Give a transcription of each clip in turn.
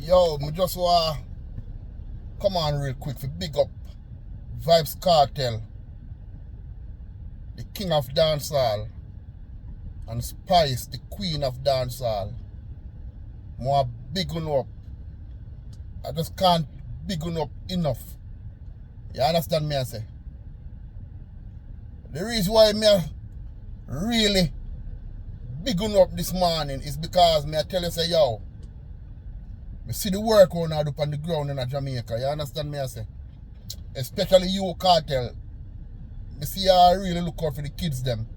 Yo, me just want come on real quick for big up Vybz Kartel, the king of dancehall, and Spice, the queen of dancehall. More big one up. I just can't big one up enough. You understand me I say? The reason why me really big one up this morning is because me I tell you say, yo, me see the work on I do on the ground in Jamaica. You understand me I say? Especially you, Kartel. Me see I really look out for the kids them.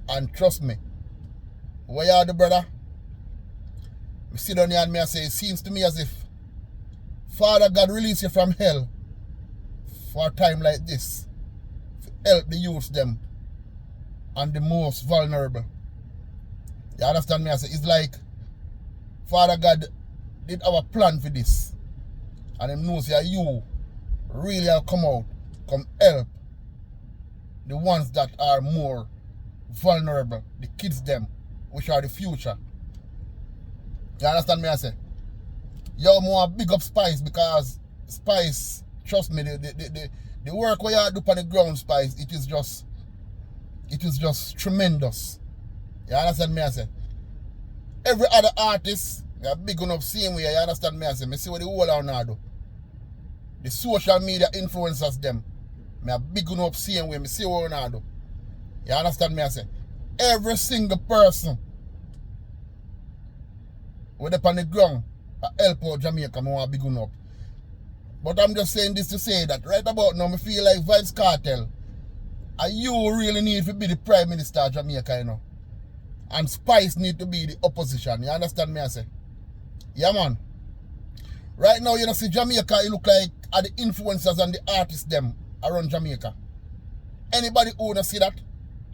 And trust me, where you are the brother? Me sit down here and me I say, it seems to me as if Father God release you from hell for a time like this to help the youths them and the most vulnerable. You understand me I say? It's like Father God did our plan for this. And him knows that you really have come out, come help the ones that are more vulnerable, the kids them, which are the future. You understand me I say? Yo, more big up Spice because Spice, trust me, the work where you do on the ground, Spice, it is just tremendous. You understand me I say? Every other artist, they are big enough same way, you understand me I say? Me see what the whole are now do. The social media influencers them, me are big enough same way, me see what now do. You understand me I say? Every single person with up on the ground, help out Jamaica, me want big enough. But I'm just saying this to say that right about now, me feel like Vybz Kartel, and you really need to be the Prime Minister of Jamaica, you know. And Spice need to be the opposition. You understand me I say? Yeah, man. Right now, you know, see Jamaica, it look like are the influencers and the artists them around Jamaica. Anybody who don't see that,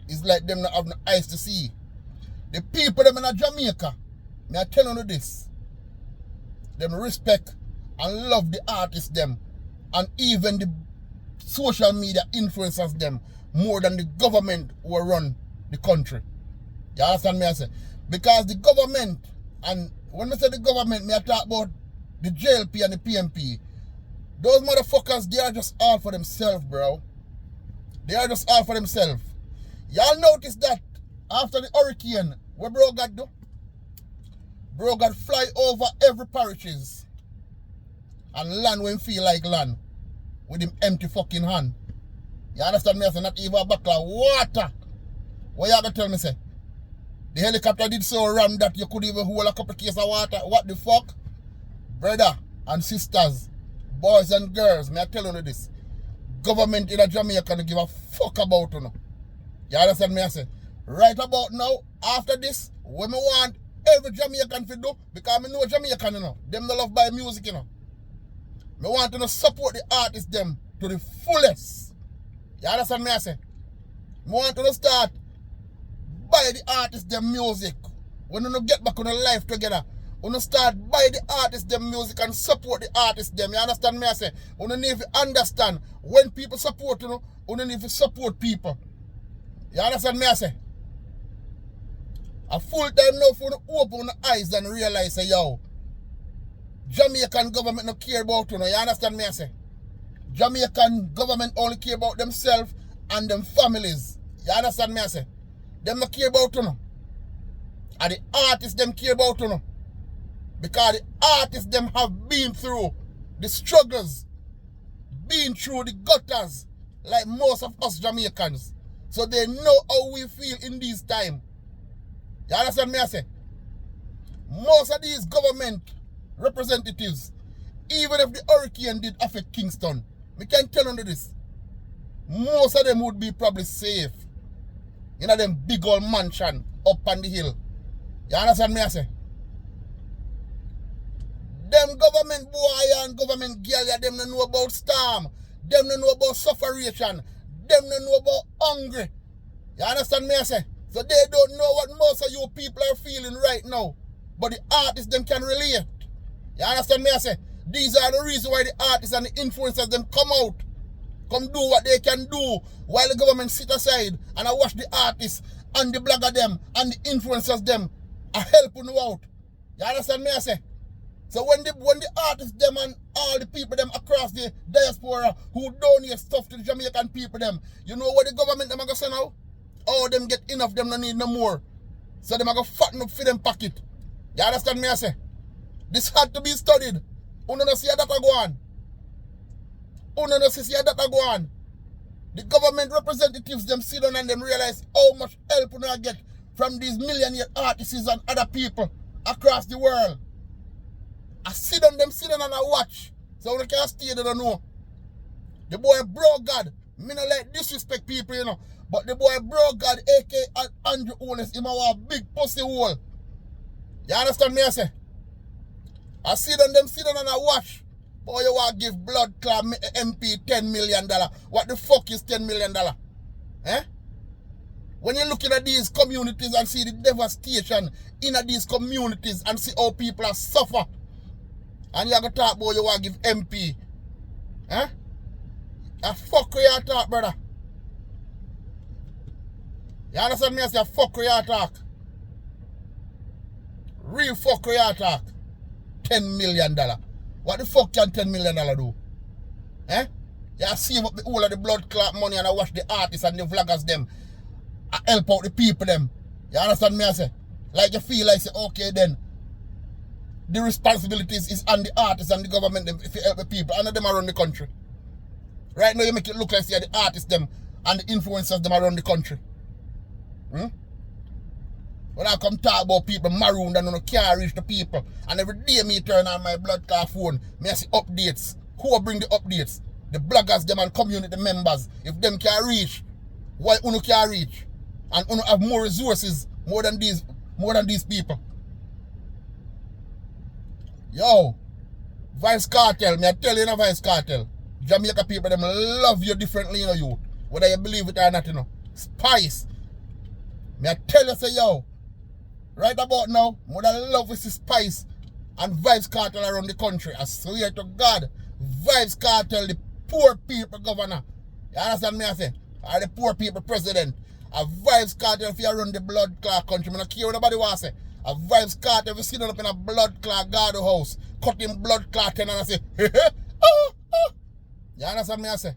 it's like them not have no eyes to see. The people them in Jamaica, me I tell you this, them respect and love the artists them and even the social media influencers them more than the government who run the country. You understand me I say? Because the government, and when I say the government, me I talk about the JLP and the PMP. Those motherfuckers, they are just all for themselves, bro. They are just all for themselves. Y'all notice that after the hurricane, what bro got do? Bro got fly over every parishes and land when feel like land with him empty fucking hand. You understand me? I say not even a bucket of water. What y'all gonna tell me say? The helicopter did so ram that you could even hold a couple cases of water. What the fuck? Brother and sisters, boys and girls, may I tell you this? Government in Jamaica don't give a fuck about you. You understand me? I say, right about now, after this, what me want every Jamaican to do, because I know Jamaican, you know, them don't love buy music, you know. Me want to support the artists them to the fullest. You understand me? I say, me want to start buy the artists them music. When you get back on the life together, when you start buy the artists them music and support the artists them. You understand me? I say, you need to understand when people support you, you need to support people. You understand me? I say, a full time now for you open the eyes and realize say, yo, Jamaican government no care about you. You understand me? I say, Jamaican government only care about themselves and them families. You understand me? I say, them no care about you. And the artists them care about you. Because the artists them have been through the struggles, been through the gutters, like most of us Jamaicans. So they know how we feel in this time. You understand me I say? Most of these government representatives, even if the hurricane did affect Kingston, we can tell you this, most of them would be probably safe. You know them big old mansion up on the hill. You understand me I say? Them government boy and government girl, them don't know about storm. Them don't know about sufferation. Them don't know about hungry. You understand me I say? So they don't know what most of you people are feeling right now. But the artists them can relate. You understand me I say? These are the reasons why the artists and the influencers them come out. Come do what they can do while the government sit aside and I watch the artists and the blogger them and the influencers them are helping you out. You understand me I say? So when the artists them and all the people them across the diaspora who donate stuff to the Jamaican people them, you know what the government them are going to say now? Oh, them get enough, them no need no more. So them are going to fatten up for them pocket. You understand me I say? This had to be studied. Uno no see how that go on. Uno no see how that go on. The government representatives them sit down and them realize how much help uno get from these millionaire artists and other people across the world. I sit down and I watch. So uno can't stay there don't know. The boy bro God. Me no like disrespect people, you know. But the boy bro God, aka Andrew Owens, him a big pussy hole. You understand me I say? I sit down and I watch. Boy, you want to give blood clot MP $10 million. What the fuck is $10 million? Eh? When you're looking at these communities and see the devastation in these communities and see how people are suffer, and you're going to talk about you want to give MP. Eh? A fuck where you talk, brother. You understand me? I say fuck where you talk. Real fuck where you talk. $10 million. What the fuck can $10 million do? Eh? You save up the whole of the blood clot money and I watch the artists and the vloggers them. I help out the people them. You understand me I say? Like you feel like say, okay then. The responsibilities is on the artists and the government them if you help the people. And them around the country. Right now you make it look like say the artists them and the influencers them around the country. Hmm? When I come talk about people marooned and can't reach the people, and every day me turn on my blood car phone, me I see updates. Who will bring the updates? The bloggers, them and community members. If them can reach, why uno can't reach? And uno have more resources more than these people. Yo, Vybz Kartel, me I tell you now Vybz Kartel. Jamaica people them love you differently, you know you. Whether you believe it or not, you know. Spice. Me I tell you say yo. Right about now, more than love with Spice and Vybz Kartel around the country. I swear to God, Vybz Kartel, the poor people governor. You understand me I say? Or the poor people president. A Vybz Kartel if you run the blood clot country. I don't care what nobody wants to say. A Vybz Kartel if you sit up in a blood clot guard house, cutting blood clot and I say, oh, oh. You understand me I say?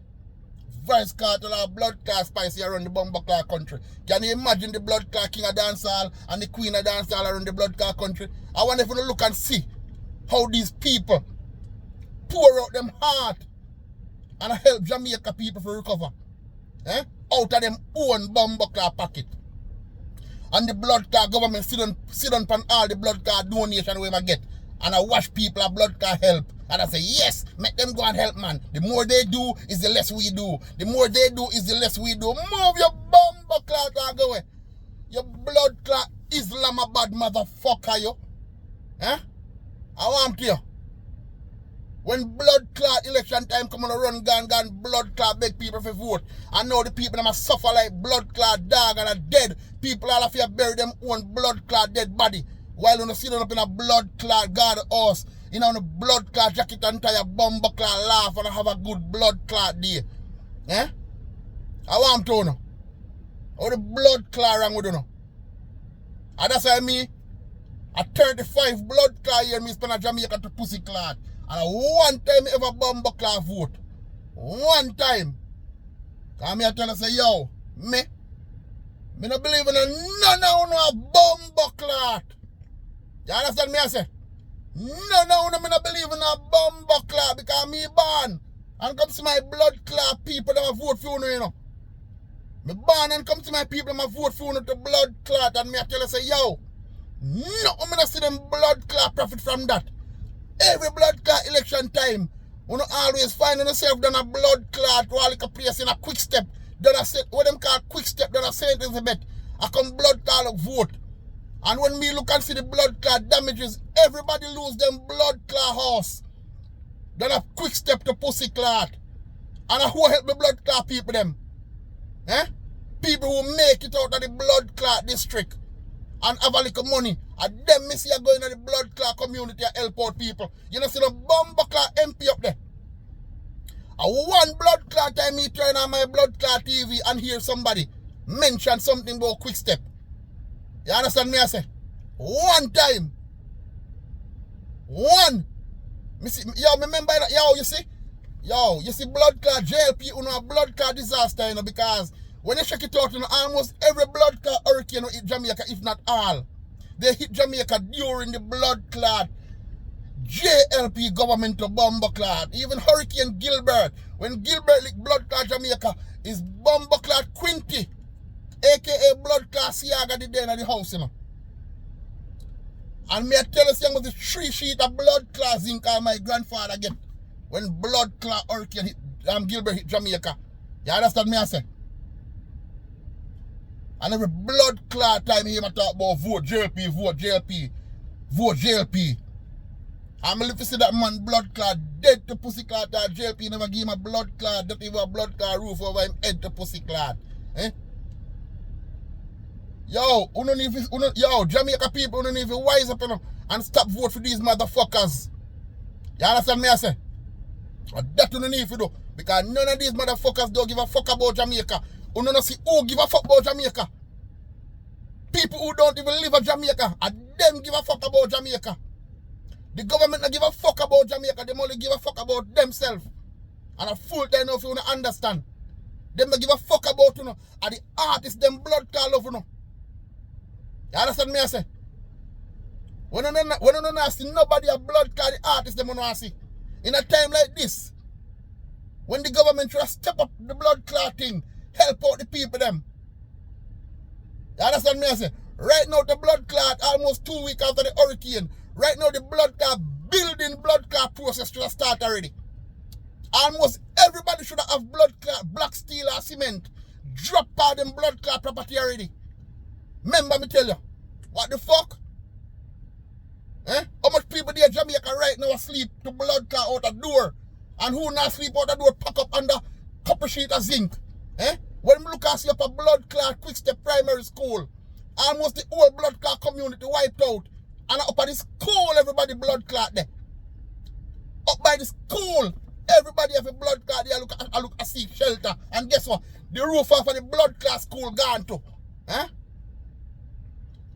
Vybz Kartel or blood clot Spice around the bumper clot country. Can you imagine the blood clot king of dancehall and the queen of dancehall around the blood clot country? I wonder if you look and see how these people pour out them heart and help Jamaica people to recover. Eh? Out of them own bumper clot pocket. And the blood clot government sit on all the blood clot donation we might get. And I watch people at blood clot help. And I say, yes, make them go and help, man. The more they do, is the less we do. The more they do, is the less we do. Move your bumper clot and go away. Your blood clot Islamabad motherfucker, you. Eh? I want to you. When blood clot election time come on a run gun, blood clot beg people for vote. I know the people that must suffer like blood clot dog and are dead. People all of you bury them own blood clot dead body. While you sit up in a blood clot guard house, you know, a blood clot jacket and tie a bomber clot laugh and have a good blood clot day. Eh? I want to know. How the blood clot wrong with you know? And that's why me, a 35 blood clot here, me spend a Jamaica to pussy clot. And one time ever bomber clot vote. One time. Because me I tell you say, yo, me not believe in none of no bomber clot. You understand me I say? No, me not believe in a bomber clot because me born and come to my blood clot people that vote for you know. Me born and come to my people that vote for you to blood clot and me I tell you say, yo, no, me not see them blood clot profit from that. Every blood clot election time, you know, always find yourself done a blood clot while like a place in a quick step. Then I said, what them call quick step, then I say it is a bit. I come blood clot vote. And when me look and see the blood clot damages, everybody lose them blood clot horse. Then a quick step to pussy clot. And who help the blood clot people them? Eh? People who make it out of the blood clot district and have a little money. And them MESIA going to the blood clot community and help out people. You know see the bomber clot MP up there. And one blood clot time me turn on my blood clot TV and hear somebody mention something about quick step. You understand me I say? One time One. Me see, yo, remember that? Yo, you see blood clot JLP, you know, a blood clot disaster, you know, because when you check it out, you know, almost every blood clot hurricane hit Jamaica, if not all. They hit Jamaica during the blood clot JLP governmental bomber clot. Even Hurricane Gilbert, when Gilbert lick blood clot Jamaica, is bomber clot Quinty, aka blood clot Siaga the day in the house, you know. And me I tell you, was the 3 sheet of blood clot zinc my grandfather get when blood clot hurricane hit Gilbert hit Jamaica. You understand me I say? And every blood clot time he talk about vote JLP, vote JLP, vote JLP. I'm live to see that man blood clot dead to pussy clot that JLP never give him a blood clot, not even a blood clot roof over him head to pussy clot. Eh? Yo, Jamaica people, you don't need to wise up, you know, and stop vote for these motherfuckers. You understand me I say? That you don't need to do. Because none of these motherfuckers don't give a fuck about Jamaica. You don't see who give a fuck about Jamaica. People who don't even live in Jamaica, and them give a fuck about Jamaica. The government don't give a fuck about Jamaica, they only give a fuck about themselves. And a fool they know if you want to understand. Them don't give a fuck about, you know, and the artists, them blood call love, you know. You understand me I say? When you don't see nobody a blood clot, the artists them don't see. In a time like this, when the government try to step up the blood clotting, help out the people them. You understand me I say? Right now the blood clot almost 2 weeks after the hurricane. Right now the blood clot building blood clot process should have started already. Almost everybody should have blood clot, black steel or cement. Drop out them blood clot property already. Remember me tell you, what the fuck? Eh? How much people there in Jamaica right now asleep to blood clot out the door? And who not sleep out the door pack up under couple sheet of zinc? Eh? When we look at see up a blood clot quick step primary school, almost the whole blood clot community wiped out. And up at the school everybody blood clot there. Up by the school, everybody have a blood clot there. I look I seek shelter. And guess what? The roof off of the blood clot school gone too. Eh?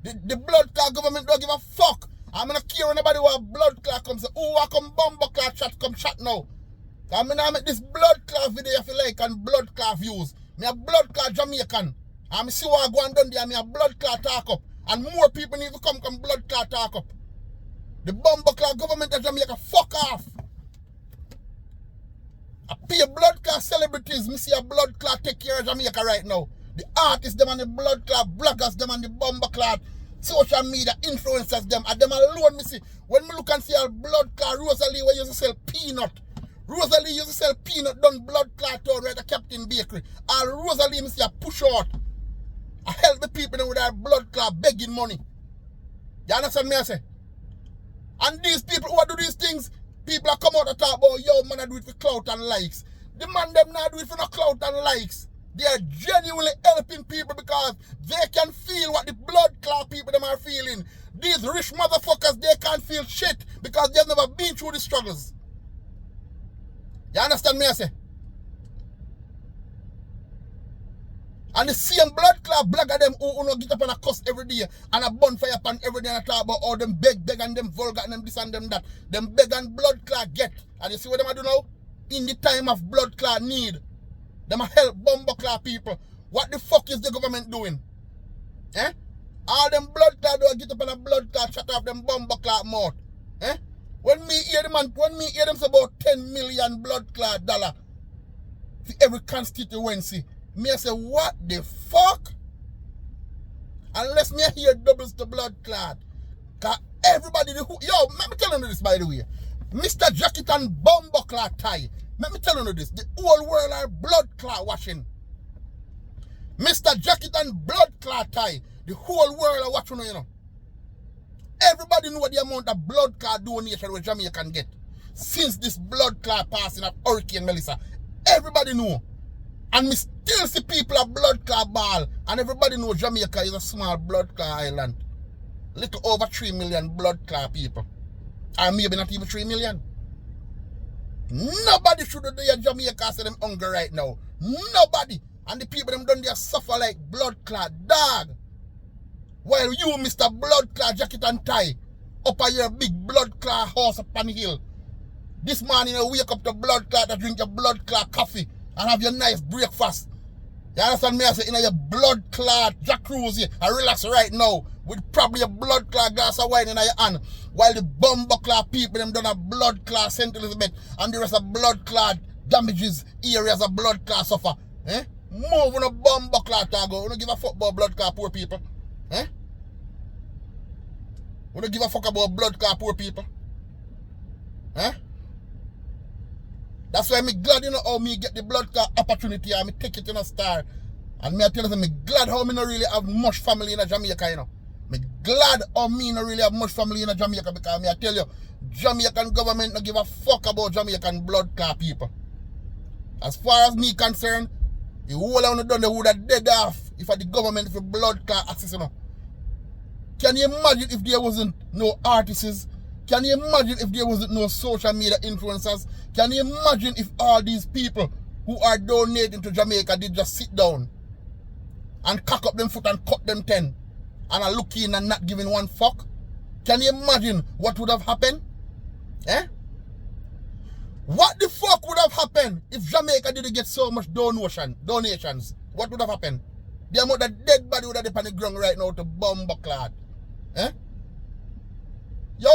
The blood clot government don't give a fuck. I'm not care anybody who have blood clot comes. Who I come bomber clot chat come chat now. I'm gonna make this blood clot video if you like and blood clot views. Me a blood clot Jamaican. I'm see what I go and done there. Me a blood clot talk up. And more people need to come blood clot talk up. The bomber clot government of Jamaica fuck off. I pay blood clot celebrities. Me see a blood clot take care of Jamaica right now. The artists them and the blood clot bloggers them and the bomber clot social media influencers them and them alone me see. When me look and see a blood clot Rosalie where used to sell peanut. Rosalie used to sell peanut done blood clot town right at Captain Bakery. And Rosalie me see a push out. I help the people with their blood clot begging money. You understand me I say? And these people who do these things, people are come out and talk about, yo man I do it for clout and likes. The man them not do it for no clout and likes. They are genuinely helping people because they can feel what the blood clot people them are feeling. These rich motherfuckers, they can't feel shit because they've never been through the struggles. You understand me I say? And the same blood clot blogger them who get up and a cuss every day and a bonfire pan every day and talk about all them beg and them vulgar and them this and them that. Them beg and blood clot get. And you see what them do now? In the time of blood clot need. Them a help bomber clot people. What the fuck is the government doing? Eh? All them blood clot do get up and a blood clot shut off them bomber clot mouth. Eh? When me hear them say about 10 million blood clot dollar for every constituency, me I say what the fuck? Unless me hear doubles the blood clot. Cause everybody yo, let me tell you this by the way. Mr. Jacket and bomber clot tie. Let me tell you this, the whole world are blood clot washing. Mr. Jacket and blood clot tie, the whole world are watching, you know. Everybody know the amount of blood clot donation where Jamaica can get. Since this blood clot passing of Hurricane Melissa, everybody know. And me still see people a blood clot ball, and everybody know Jamaica is a small blood clot island. Little over 3 million blood clot people. And maybe not even 3 million. Nobody should do in Jamaica say them hungry right now. Nobody. And the people them done there suffer like blood clot dog. While you, Mr. Blood Clot Jacket and Tie, up at your big blood clot house up on the hill. This morning you wake up to blood clot and drink your blood clot coffee and have your nice breakfast. You understand me? I say, in your blood clot jacuzzi and relax right now with probably a blood clot glass of wine in your hand while the bumper clot people them done a blood clot St. Elizabeth and the rest of blood clot damages areas of blood clot suffer. Eh? Move on a bumper clot to go. We don't give a fuck about blood clot poor people. Eh? We don't give a fuck about blood clot poor people. Eh? That's why I'm glad, you know, how me get the blood clot opportunity and me take it in a star. And me I tell you, me glad how me not really have much family in Jamaica, you know. Me glad how me not really have much family in Jamaica because me I tell you, Jamaican government don't give a fuck about Jamaican blood clot people. As far as me concerned, the whole of them done they would have dead off if the government for blood clot access, you know. Can you imagine if there wasn't no artists? Can you imagine if there wasn't no social media influencers? Can you imagine if all these people who are donating to Jamaica did just sit down and cock up them foot and cut them 10 and are looking and not giving one fuck? Can you imagine what would have happened? Eh? What the fuck would have happened if Jamaica didn't get so much donations? What would have happened? The amount of dead body would have been on the ground right now to bomb clot. Eh? Yo,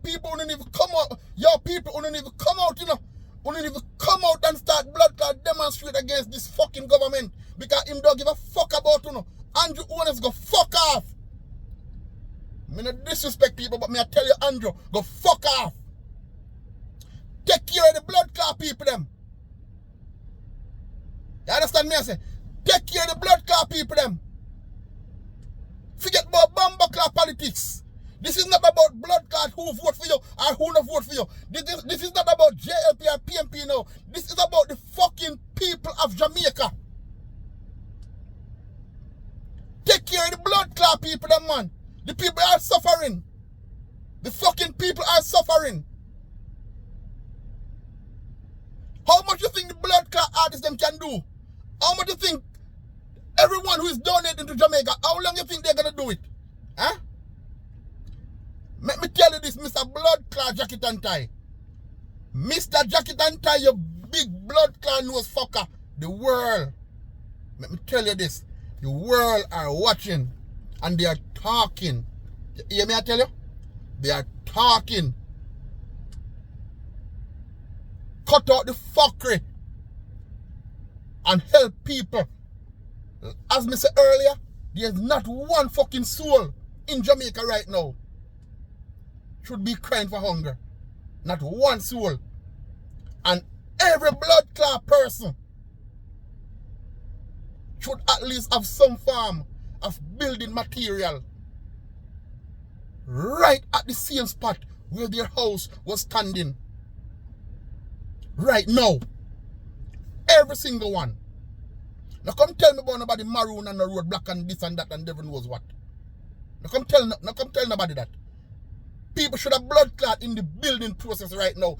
people don't even come out. Yo, people don't even come out, you know. Don't even come out and start blood clot demonstrate against this fucking government. Because him don't give a fuck about, you know. Andrew Owners go fuck off. I don't disrespect people, but me I tell you, Andrew, go fuck off. Take care of the blood clot people, them. You understand me? I say, take care of the blood clot people, them. Forget about bomber clot politics. This is not about blood clot who vote for you or who not vote for you. This is not about JLP or PMP now. This is about the fucking people of Jamaica. Take care of the blood clot people, them man. The people are suffering. The fucking people are suffering. How much you think the blood clot artists them can do? How much you think everyone who is donating to Jamaica, how long you think they're gonna do it? Huh? Let me tell you this, Mr. Blood Clot Jacket and Tie. Mr. Jacket and Tie, you big blood clot nose fucker. The world, let me tell you this, the world are watching and they are talking. You hear me I tell you? They are talking. Cut out the fuckery and help people. As I said earlier, there's not one fucking soul in Jamaica right now should be crying for hunger. Not one soul. And every blood clot person should at least have some form of building material right at the same spot where their house was standing. Right now. Every single one. Now come tell me about nobody maroon and the road black and this and that and devil knows what. Now come tell nobody that. People should have blood clot in the building process right now.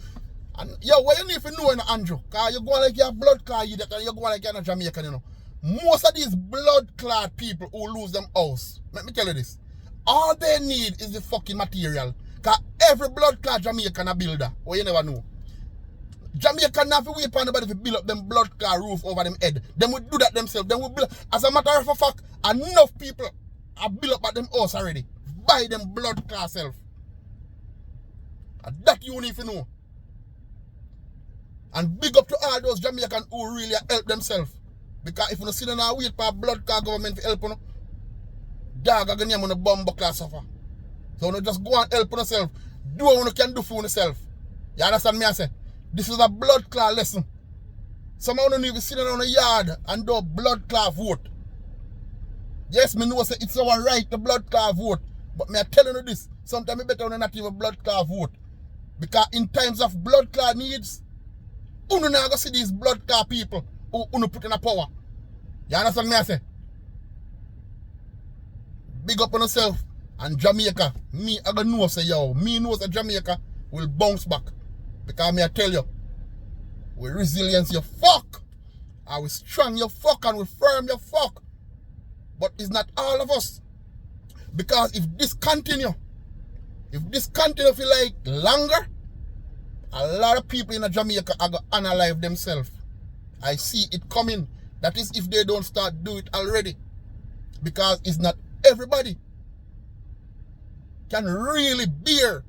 And yo, what you need to know, Andrew? Because you're going like you're blood clot you that and you're going like you're not Jamaican, you know. Most of these blood clot people who lose them house, let me tell you this. All they need is the fucking material. Because every blood clot Jamaican a builder. What you never know. Jamaican have to wait for anybody to build up them blood clot roof over them head. Them will do that themselves. Them will build. As a matter of fact, enough people are built up at them house already. By them blood clot self. And that you need to know. And big up to all those Jamaicans who really help themselves. Because if you don't sit down and wait for a blood clot government to help you, dog are going to bomb class suffer. So you just go and help yourself. Do what you can do for yourself. You understand me I say? This is a blood clot lesson. Some of you don't even sit down on the yard and do a blood clot vote. Yes, me know say it's our right to blood clot vote. But me I telling you this, sometimes it's better not even blood clot vote. Because in times of blood clot needs, you don't go see these blood clot people who put in a power. You understand me I say? Big up on yourself and Jamaica. Me I gonna know say yo, me know say Jamaica will bounce back. Because me I tell you, with resilience you fuck. And with strong you fuck and with firm you fuck. But it's not all of us. Because if this continue, If this continue feel like longer, a lot of people in Jamaica are going to analyze themselves. I see it coming. That is if they don't start do it already. Because it's not everybody can really bear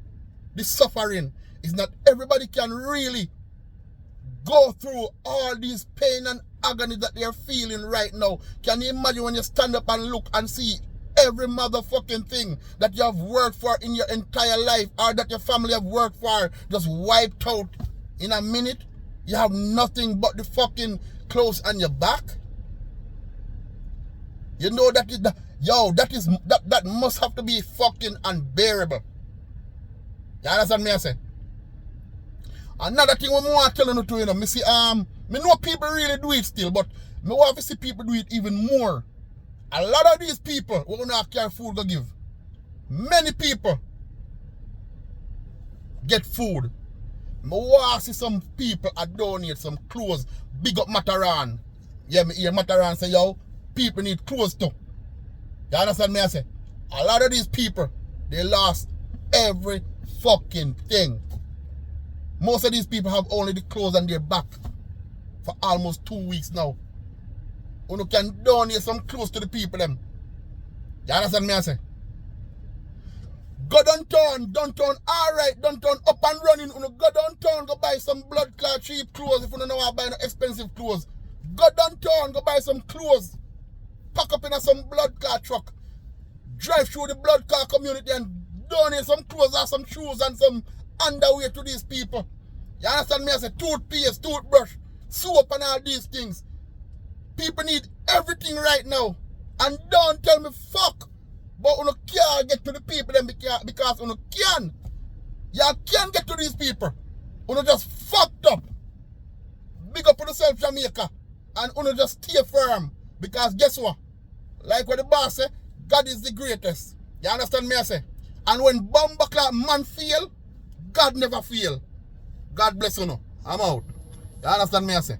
the suffering. It's not everybody can really go through all these pain and agony that they're feeling right now. Can you imagine when you stand up and look and see every motherfucking thing that you have worked for in your entire life or that your family have worked for just wiped out in a minute? You have nothing but the fucking clothes on your back? You know that is that must have to be fucking unbearable. You understand me I say? Another thing I want to tell you, you know, me see me know people really do it still, but me want to see people do it even more. A lot of these people who don't carry food to give. Many people get food. Me want to see some people donate some clothes. Big up Mataran. Yeah, me hear Mataran say, yo, people need clothes too. You understand me I say? A lot of these people, they lost every fucking thing. Most of these people have only the clothes on their back for almost 2 weeks now. You can donate some clothes to the people them. You understand me I say? Go downtown, alright, downtown, up and running. You go downtown, go buy some blood clot cheap clothes if you don't know how to buy no expensive clothes. Go downtown, go buy some clothes. Pack up in some blood clot truck. Drive through the blood clot community and donate some clothes or some shoes and some underwear to these people. You understand me I say? Toothpaste, toothbrush, soap and all these things. People need everything right now. And don't tell me fuck. But you can't get to the people then because you can. You can't get to these people. You just fucked up. Big up on yourself, Jamaica. And you just stay firm. Because guess what? Like what the boss say, God is the greatest. You understand me I say? And when Bumbaclaw man fail, God never fail. God bless you now. I'm out. You understand me I say?